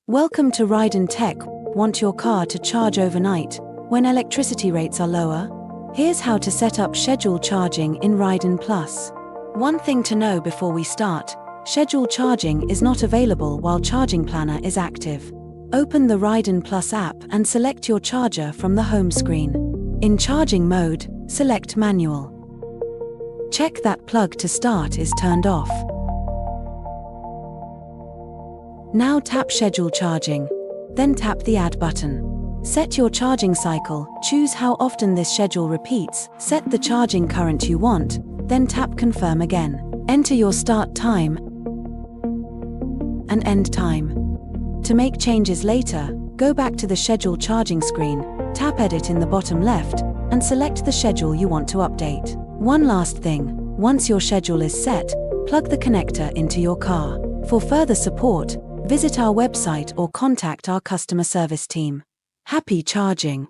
Welcome to Rheidon Tech. Want your car to charge overnight when electricity rates are lower? Here's how to set up scheduled charging in Rheidon Plus. One thing to know before we start: scheduled charging is not available while Charging Planner is active. Open the Rheidon Plus app and select your charger from the home screen. In charging mode, select manual. Check that plug to start is turned off. Now tap Schedule Charging. Then tap the Add button. Set your charging cycle, choose how often this schedule repeats, set the charging current you want, then tap Confirm again. Enter your start time and end time. To make changes later, go back to the Schedule Charging screen, tap Edit in the bottom left, and select the schedule you want to update. One last thing: once your schedule is set, plug the connector into your car. For further support, visit our website or contact our customer service team. Happy charging!